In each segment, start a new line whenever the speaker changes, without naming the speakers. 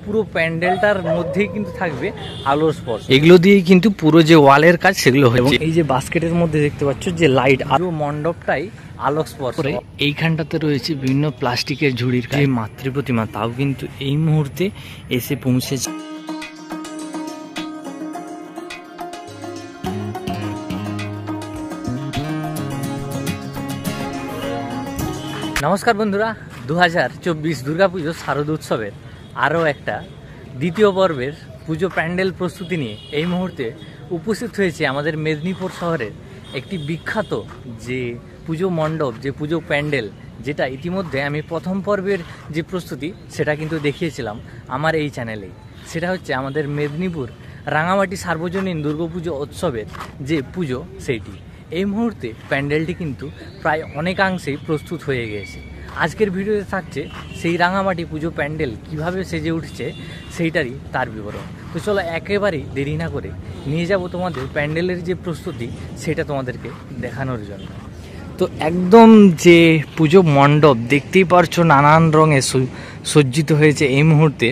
পুরো প্যান্ডেলটার মধ্যেই কিন্তু থাকবে আলোর স্পর্শ। এগুলো দিয়েই কিন্তু পুরো যে ওয়ালের কাজ সেগুলো হয়। এবং এই যে বাস্কেটের মধ্যে দেখতে পাচ্ছ যে লাইট, আরো মণ্ডপটাই আলোক স্পর্শ। এইখানটাতে রয়েছে বিভিন্ন প্লাস্টিকের ঝুড়ির যে মাতৃ প্রতিমা, তাও কিন্তু এই মুহূর্তে এসে পৌঁছেছে। নমস্কার বন্ধুরা, 2024 দুর্গাপুজো শারদ উৎসবের আরও একটা দ্বিতীয় পর্বের পুজো প্যান্ডেল প্রস্তুতি নিয়ে এই মুহূর্তে উপস্থিত হয়েছে আমাদের মেদিনীপুর শহরের একটি বিখ্যাত যে পুজো মণ্ডপ, যে পুজো প্যান্ডেল, যেটা ইতিমধ্যে আমি প্রথম পর্বের যে প্রস্তুতি সেটা কিন্তু দেখিয়েছিলাম আমার এই চ্যানেলেই। সেটা হচ্ছে আমাদের মেদিনীপুর রাঙামাটি সার্বজনীন দুর্গাপুজো উৎসবের যে পুজো, সেইটি এই মুহূর্তে প্যান্ডেলটি কিন্তু প্রায় অনেকাংশেই প্রস্তুত হয়ে গিয়েছে। আজকের ভিডিওতে থাকছে সেই রাঙামাটি পুজো প্যান্ডেল কিভাবে সেজে উঠছে সেইটারই তার বিবরণ। তো চলো একেবারেই দেরি না করে নিয়ে যাব তোমাদের প্যান্ডেলের যে প্রস্তুতি সেটা তোমাদেরকে দেখানোর জন্য। তো একদম যে পুজো মণ্ডপ দেখতেই পারছো নানান রঙে সজ্জিত হয়েছে এই মুহূর্তে।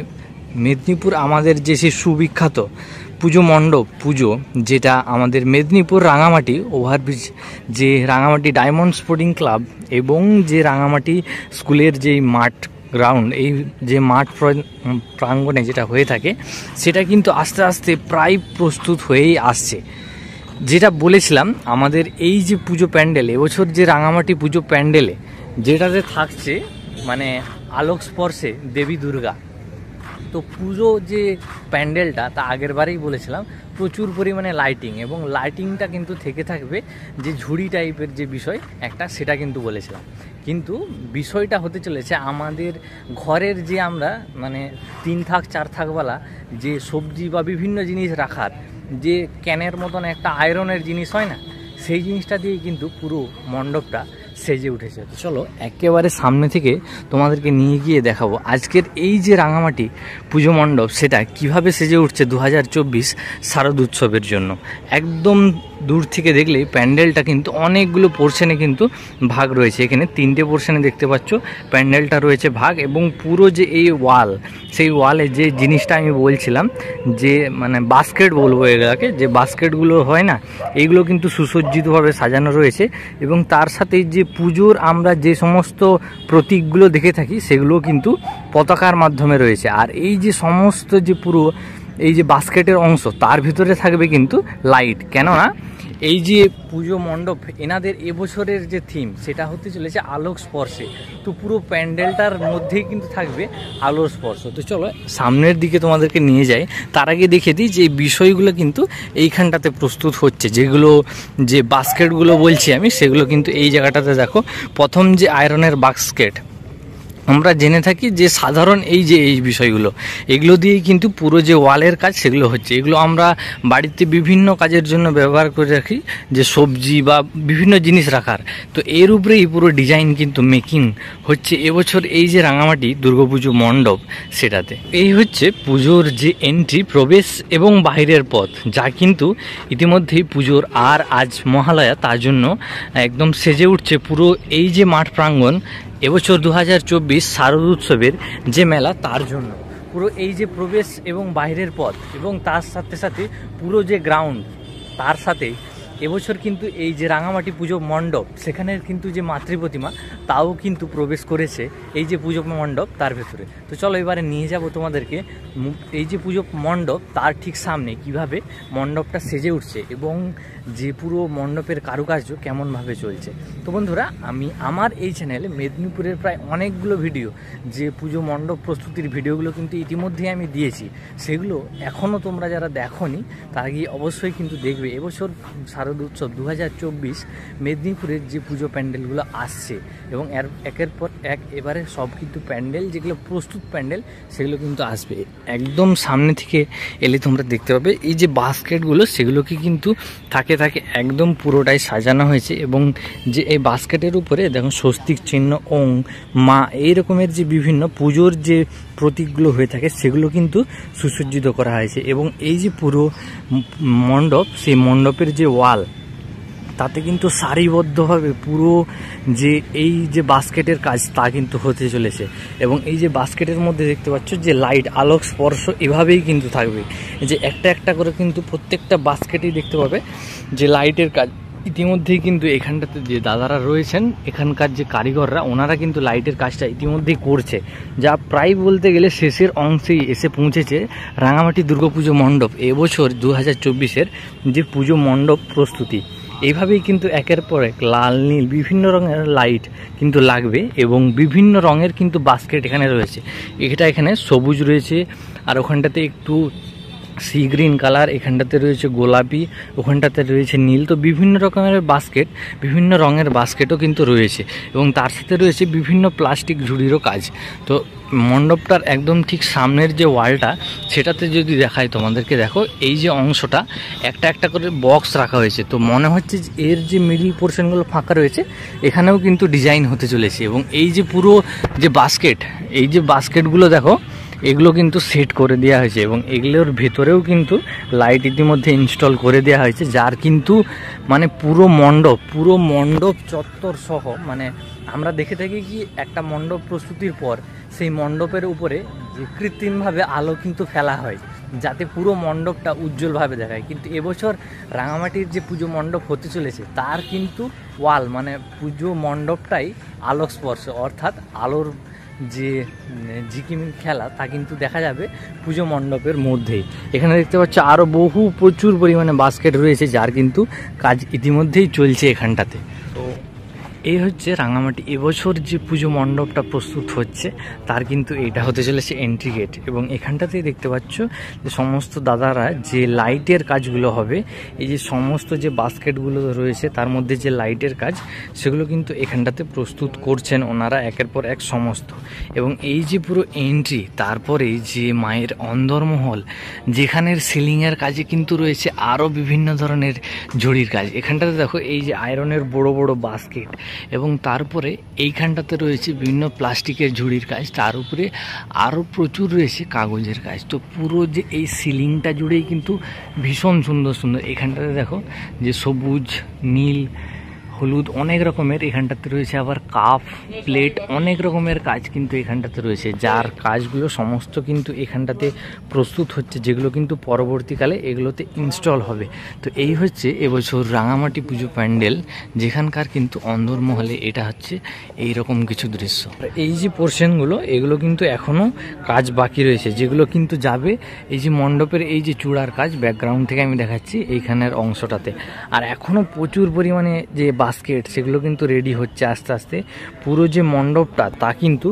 মেদিনীপুর আমাদের যে সে সুবিখ্যাত পুজো মণ্ডপ পুজো, যেটা আমাদের মেদিনীপুর রাঙামাটি ওভারব্রিজ, যে রাঙামাটি ডায়মন্ড স্পোর্টিং ক্লাব এবং যে রাঙামাটি স্কুলের যেই মাঠ গ্রাউন্ড, এই যে মাঠ প্রাঙ্গণে যেটা হয়ে থাকে সেটা কিন্তু আস্তে আস্তে প্রায় প্রস্তুত হয়েই আসছে। যেটা বলেছিলাম আমাদের এই যে পুজো প্যান্ডেল, এবছর যে রাঙামাটি পুজো প্যান্ডেলে যেটাতে থাকছে মানে আলোক স্পর্শে দেবী দুর্গা। তো পুজো যে প্যান্ডেলটা, তা আগের বারেই বলেছিলাম প্রচুর পরিমাণে লাইটিং, এবং লাইটিংটা কিন্তু থেকে থাকবে যে ঝুড়ি টাইপের যে বিষয় একটা, সেটা কিন্তু বলেছিলাম। কিন্তু বিষয়টা হতে চলেছে আমাদের ঘরের যে আমরা মানে 3 থাক 4 থাকওয়ালা যে সবজি বা বিভিন্ন জিনিস রাখার যে ক্যানের মতন একটা আয়রনের জিনিস হয় না, সেই জিনিসটা দিয়ে কিন্তু পুরো মণ্ডপটা সেজে উঠেছে। চলো একেবারে সামনে থেকে তোমাদেরকে নিয়ে গিয়ে দেখাবো আজকের এই যে রাঙামাটি পুজো মণ্ডপ সেটা কিভাবে সেজে উঠছে 2024 শারদ উৎসবের জন্য। একদম দূর থেকে দেখলেই প্যান্ডেলটা কিন্তু অনেকগুলো পোর্শনে কিন্তু ভাগ রয়েছে। এখানে 3টে পোর্শনে দেখতে পাচ্ছ প্যান্ডেলটা রয়েছে ভাগ, এবং পুরো যে এই ওয়াল, সেই ওয়ালে যে জিনিসটা আমি বলছিলাম যে মানে বাস্কেট বলবো এগুলোকে, যে বাস্কেটগুলো হয় না, এইগুলো কিন্তু সুসজ্জিতভাবে সাজানো রয়েছে। এবং তার সাথে যে পুজোর আমরা যে সমস্ত প্রতীকগুলো দেখে থাকি সেগুলো কিন্তু পতাকার মাধ্যমে রয়েছে। আর এই যে সমস্ত যে পুরো এই যে বাস্কেটের অংশ, তার ভিতরে থাকবে কিন্তু লাইট। কেননা এই যে পুজো মণ্ডপ এনাদের এবছরের যে থিম সেটা হতে চলেছে আলোক স্পর্শে। তো পুরো প্যান্ডেলটার মধ্যেই কিন্তু থাকবে আলোর স্পর্শ। তো চলো সামনের দিকে তোমাদেরকে নিয়ে যাই। তার আগে দেখে দিই যে বিষয়গুলো কিন্তু এইখানটাতে প্রস্তুত হচ্ছে। যেগুলো যে বাস্কেটগুলো বলছি আমি, সেগুলো কিন্তু এই জায়গাটাতে দেখো। প্রথম যে আয়রনের বাস্কেট আমরা জেনে থাকি যে সাধারণ এই যে এই বিষয়গুলো, এগুলো দিয়েই কিন্তু পুরো যে ওয়ালের কাজ সেগুলো হচ্ছে। এগুলো আমরা বাড়িতে বিভিন্ন কাজের জন্য ব্যবহার করে রাখি, যে সবজি বা বিভিন্ন জিনিস রাখার। তো এর উপরেই পুরো ডিজাইন কিন্তু মেকিং হচ্ছে এবছর এই যে রাঙামাটি দুর্গাপুজো মণ্ডপ সেটাতে। এই হচ্ছে পুজোর যে এন্ট্রি, প্রবেশ এবং বাইরের পথ, যা কিন্তু ইতিমধ্যেই পুজোর আর আজ মহালয়া, তার জন্য একদম সেজে উঠছে পুরো এই যে মাঠ প্রাঙ্গণ। এবছর 2024 শারদ উৎসবের যে মেলা, তার জন্য পুরো এই যে প্রবেশ এবং বাইরের পথ, এবং তার সাথে সাথে পুরো যে গ্রাউন্ড, তার সাথে এবছর কিন্তু এই যে রাঙামাটি পুজো মণ্ডপ সেখানের কিন্তু যে মাতৃ প্রতিমা, তাও কিন্তু প্রবেশ করেছে এই যে পুজো মণ্ডপ তার ভেতরে। তো চলো এবারে নিয়ে যাব তোমাদেরকে এই যে পুজো মণ্ডপ তার ঠিক সামনে কিভাবে মণ্ডপটা সেজে উঠছে, এবং যে পুরো মণ্ডপের কারুকার্য কেমনভাবে চলছে। তো বন্ধুরা, আমি আমার এই চ্যানেলে মেদিনীপুরের প্রায় অনেকগুলো ভিডিও, যে পুজো মণ্ডপ প্রস্তুতির ভিডিওগুলো কিন্তু ইতিমধ্যেই আমি দিয়েছি। সেগুলো এখনও তোমরা যারা দেখোনি তারা গিয়ে অবশ্যই কিন্তু দেখবে। এবছর শারদ উৎসব 2024 মেদিনীপুরের যে পুজো প্যান্ডেলগুলো আসছে, এবং একের পর এক এবারে সব কিন্তু প্যান্ডেল যেগুলো প্রস্তুত প্যান্ডেল সেগুলো কিন্তু আসবে। একদম সামনে থেকে এলে তোমরা দেখতে পাবে এই যে বাস্কেটগুলো, সেগুলোকে কিন্তু থাকে একদম পুরোটাই সাজানো হয়েছে। এবং যে এই বাস্কেটের উপরে দেখো স্বস্তিক চিহ্ন, ওং, মা, এই রকমের যে বিভিন্ন পুজোর যে প্রতীকগুলো হয়ে থাকে সেগুলো কিন্তু সুসজ্জিত করা হয়েছে। এবং এই যে পুরো মণ্ডপ, সেই মণ্ডপের যে ওয়াল, তাতে কিন্তু সারিবদ্ধভাবে পুরো যে এই যে বাস্কেটের কাজ তা কিন্তু হতে চলেছে। এবং এই যে বাস্কেটের মধ্যে দেখতে পাচ্ছ যে লাইট আলোক স্পর্শ এভাবেই কিন্তু থাকবে, যে একটা একটা করে কিন্তু প্রত্যেকটা বাস্কেটেই দেখতে পাবে যে লাইটের কাজ। ইতিমধ্যেই কিন্তু এখানটাতে যে দাদারা রয়েছেন, এখানকার যে কারিগররা, ওনারা কিন্তু লাইটের কাজটা ইতিমধ্যেই করছে, যা প্রায় বলতে গেলে শেষের অংশেই এসে পৌঁছেছে রাঙামাটি দুর্গাপুজো মণ্ডপ এবছর 2024-এর যে পুজো মণ্ডপ প্রস্তুতি। এইভাবেই কিন্তু একের পর এক লাল নীল বিভিন্ন রঙের লাইট কিন্তু লাগবে এবং বিভিন্ন রঙের কিন্তু বাস্কেট এখানে রয়েছে। এখানে সবুজ রয়েছে, আর ওখানটাতে একটু সি গ্রিন কালার, এখানটাতে রয়েছে গোলাপি, ওখানটাতে রয়েছে নীল। তো বিভিন্ন রকমের বাস্কেট, বিভিন্ন রঙের বাস্কেটও কিন্তু রয়েছে এবং তার সাথে রয়েছে বিভিন্ন প্লাস্টিক ঝুড়িরও কাজ। তো মণ্ডপটার একদম ঠিক সামনের যে ওয়ালটা, সেটাতে যদি দেখাই তোমাদেরকে, দেখো এই যে অংশটা একটা একটা করে বক্স রাখা হয়েছে। তো মনে হচ্ছে যে এর যে মিডল পোর্শনগুলো ফাঁকা রয়েছে, এখানেও কিন্তু ডিজাইন হতে চলেছে। এবং এই যে পুরো যে বাস্কেট, এই যে বাস্কেটগুলো দেখো, এগুলো কিন্তু সেট করে দেওয়া হয়েছে এবং এগুলোর ভেতরেও কিন্তু লাইট ইতিমধ্যে ইনস্টল করে দেওয়া হয়েছে, যার কিন্তু মানে পুরো মণ্ডপ চত্বর সহ, মানে আমরা দেখে থাকি কি একটা মণ্ডপ প্রস্তুতির পর সেই মণ্ডপের উপরে যে কৃত্রিমভাবে আলো কিন্তু ফেলা হয় যাতে পুরো মণ্ডপটা উজ্জ্বলভাবে দেখায়। কিন্তু এবছর রাঙামাটির যে পুজো মণ্ডপ হতে চলেছে তার কিন্তু ওয়াল, মানে পুজো মণ্ডপটাই আলোক স্পর্শ, অর্থাৎ আলোর যে ঝিকিমিক খেলা তা কিন্তু দেখা যাবে পুজো মণ্ডপের মধ্যেই। এখানে দেখতে পাচ্ছ আরও প্রচুর পরিমাণে বাস্কেট রয়েছে, যার কিন্তু কাজ ইতিমধ্যেই চলছে এখানটাতে। তো এই হচ্ছে রাঙামাটি এবছর যে পুজো মণ্ডপটা প্রস্তুত হচ্ছে তার কিন্তু এটা হতে চলেছে এন্ট্রি গেট। এবং এখানটাতেই দেখতে পাচ্ছ যে সমস্ত দাদারা যে লাইটের কাজগুলো হবে, এই যে সমস্ত যে বাস্কেটগুলো রয়েছে তার মধ্যে যে লাইটের কাজ, সেগুলো কিন্তু এখানটাতে প্রস্তুত করছেন ওনারা একের পর এক সমস্ত। এবং এই যে পুরো এন্ট্রি, তারপরে যে মায়ের অন্দরমহল, যেখানের সিলিংয়ের কাজে কিন্তু রয়েছে আরও বিভিন্ন ধরনের ঝুড়ির কাজ। এখানটাতে দেখো এই যে আয়রনের বড় বড় বাস্কেট, এবং তারপরে এইখানটাতে রয়েছে বিভিন্ন প্লাস্টিকের ঝুড়ির কাজ, তার উপরে আরও প্রচুর রয়েছে কাগজের কাজ। তো পুরো যে এই সিলিংটা জুড়েই কিন্তু ভীষণ সুন্দর সুন্দর, এখানটাতে দেখো যে সবুজ, নীল, হলুদ অনেক রকমের এখানটাতে রয়েছে, আবার কাপ, প্লেট, অনেক রকমের কাজ কিন্তু এখানটাতে রয়েছে, যার কাজগুলো সমস্ত কিন্তু এখানটাতে প্রস্তুত হচ্ছে, যেগুলো কিন্তু পরবর্তীকালে এগুলোতে ইনস্টল হবে। তো এই হচ্ছে এবছর রাঙামাটি পুজো প্যান্ডেল, যেখানকার কিন্তু অন্দরমহলে এটা হচ্ছে এই রকম কিছু দৃশ্য। এই যে পোর্শনগুলো, এগুলো কিন্তু এখনও কাজ বাকি রয়েছে, যেগুলো কিন্তু যাবে এই যে মণ্ডপের এই যে চূড়ার কাজ, ব্যাকগ্রাউন্ড থেকে আমি দেখাচ্ছি এইখানের অংশটাতে। আর এখনও প্রচুর পরিমাণে যে বাস্কেট, সেগুলো কিন্তু রেডি হচ্ছে আস্তে আস্তে। পুরো যে মণ্ডপটা তা কিন্তু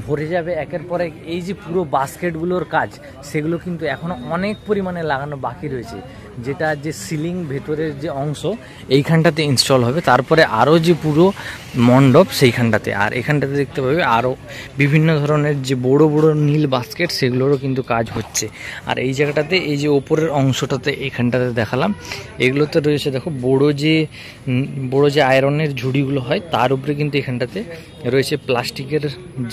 ভরে যাবে একের পর এক। এই যে পুরো বাস্কেটগুলোর কাজ, সেগুলো কিন্তু এখনও অনেক পরিমাণে লাগানো বাকি রয়েছে, যেটা যে সিলিং ভেতরের যে অংশ এইখানটাতে ইনস্টল হবে, তারপরে আরও যে পুরো মণ্ডপ সেইখানটাতে। আর এখানটাতে দেখতে পাবে আরও বিভিন্ন ধরনের যে বড় বড় নীল বাস্কেট, সেগুলোরও কিন্তু কাজ হচ্ছে। আর এই জায়গাটাতে এই যে ওপরের অংশটাতে এখানটাতে দেখালাম, এগুলোতে রয়েছে দেখো বড় যে আয়রনের ঝুড়িগুলো হয়, তার উপরে কিন্তু এখানটাতে রয়েছে প্লাস্টিকের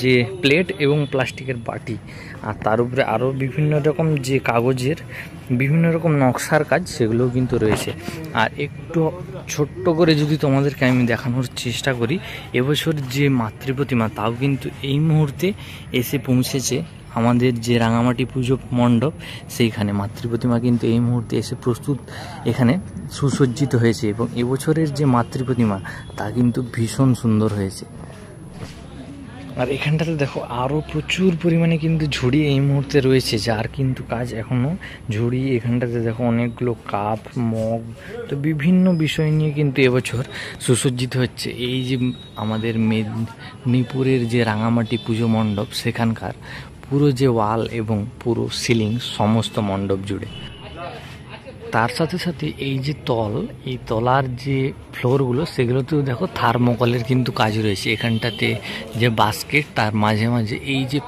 যে প্লেট এবং প্লাস্টিকের বাটি। আর তার উপরে আরও বিভিন্ন রকম যে কাগজের বিভিন্ন রকম নকশার কাজ, সেগুলোও কিন্তু রয়েছে। আর একটু ছোট্ট করে যদি তোমাদেরকে আমি দেখানোর চেষ্টা করি, এবছর যে মাতৃপ্রতিমা, তাও কিন্তু এই মুহূর্তে এসে পৌঁছেছে আমাদের যে রাঙামাটি পুজো মণ্ডপ, সেইখানে মাতৃপ্রতিমা কিন্তু এই মুহূর্তে এসে প্রস্তুত এখানে সুসজ্জিত হয়েছে। এবং এবছরের যে মাতৃপ্রতিমা তা কিন্তু ভীষণ সুন্দর হয়েছে। আর এখানটাতে দেখো আরও প্রচুর পরিমাণে কিন্তু ঝুড়ি এই মুহূর্তে রয়েছে, যার কিন্তু কাজ এখনও ঝুড়ি। এখানটাতে দেখো অনেকগুলো কাপ, মগ, তো বিভিন্ন বিষয় নিয়ে কিন্তু এবছর সুসজ্জিত হচ্ছে এই যে আমাদের মেদিনীপুরের যে রাঙামাটি পুজো মণ্ডপ, সেখানকার পুরো যে ওয়াল এবং পুরো সিলিং সমস্ত মণ্ডপ জুড়ে। তার সাথে সাথে এই যে এই তলার যে ফ্লোরগুলো, সেগুলোতেও দেখো থার্মোকলের কিন্তু কাজ রয়েছে। এখানটাতে যে বাস্কেট, তার মাঝে মাঝে এই যে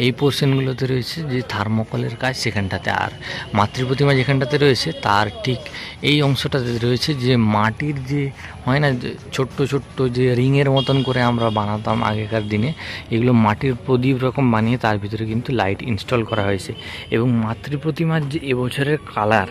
এই পোর্শনগুলোতে রয়েছে যে থার্মোকলের কাজ সেখানটাতে। আর মাতৃপ্রতিমা যেখানটাতে রয়েছে, তার ঠিক এই অংশটাতে রয়েছে যে মাটির যে হয় না ছোট্ট ছোট্ট যে রিংয়ের মতন করে আমরা বানাতাম আগেকার দিনে, এগুলো মাটির প্রদীপ রকম বানিয়ে তার ভিতরে কিন্তু লাইট ইনস্টল করা হয়েছে। এবং মাতৃপ্রতিমার যে এবছরের কালার,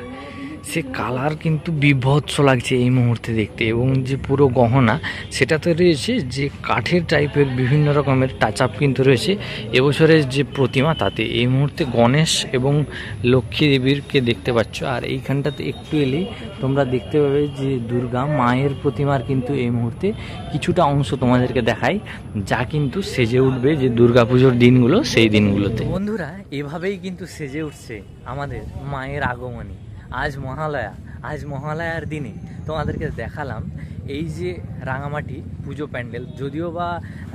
সে কালার কিন্তু বিভৎস লাগছে এই মুহূর্তে দেখতে, এবং যে পুরো গহনা সেটাতে রয়েছে যে কাঠের টাইপের বিভিন্ন রকমের টাচ আপ কিন্তু রয়েছে এবছরের যে প্রতিমা তাতে। এই মুহূর্তে গণেশ এবং লক্ষ্মী দেবীরকে দেখতে পাচ্ছ, আর এইখানটাতে একটু এলেই তোমরা দেখতে পাবে যে দুর্গা মায়ের প্রতিমার কিন্তু এই মুহূর্তে কিছুটা অংশ তোমাদেরকে দেখাই, যা কিন্তু সেজে উঠবে যে দুর্গাপুজোর দিনগুলো সেই দিনগুলোতে। বন্ধুরা, এভাবেই কিন্তু সেজে উঠছে আমাদের মায়ের আগমনী। আজ মহালয়ার দিনে তোমাদেরকে দেখালাম এই যে রাঙামাটি পুজো প্যান্ডেল। যদিও বা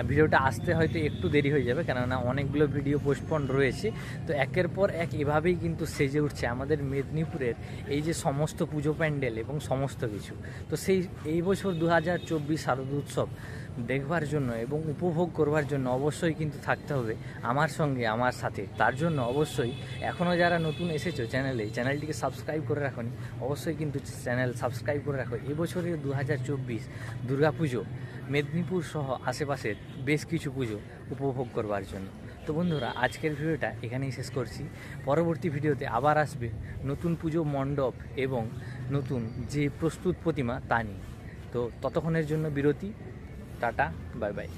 ভিডিওটা আসতে হয়তো একটু দেরি হয়ে যাবে, কেননা অনেকগুলো ভিডিও পোস্টপন রয়েছে, তো একের পর এক এভাবেই কিন্তু সেজে উঠছে আমাদের মেদিনীপুরের এই যে সমস্ত পুজো প্যান্ডেল এবং সমস্ত কিছু। তো এই বছর 2024 শারদোৎসব দেখবার জন্য এবং উপভোগ করবার জন্য অবশ্যই কিন্তু থাকতে হবে আমার সঙ্গে, আমার সাথে। তার জন্য অবশ্যই এখনও যারা নতুন এসেছো চ্যানেলটিকে সাবস্ক্রাইব করে রাখুন, অবশ্যই কিন্তু চ্যানেল সাবস্ক্রাইব করে রাখো। এবছরের 2024 দুর্গাপুজো মেদিনীপুর সহ আশেপাশের বেশ কিছু পুজো উপভোগ করবার জন্য। তো বন্ধুরা, আজকের ভিডিওটা এখানেই শেষ করছি। পরবর্তী ভিডিওতে আবার আসবে নতুন পুজো মণ্ডপ এবং নতুন যে প্রস্তুত প্রতিমা তা নিয়ে। তো ততক্ষণের জন্য বিরতি, টাটা, বাই বাই।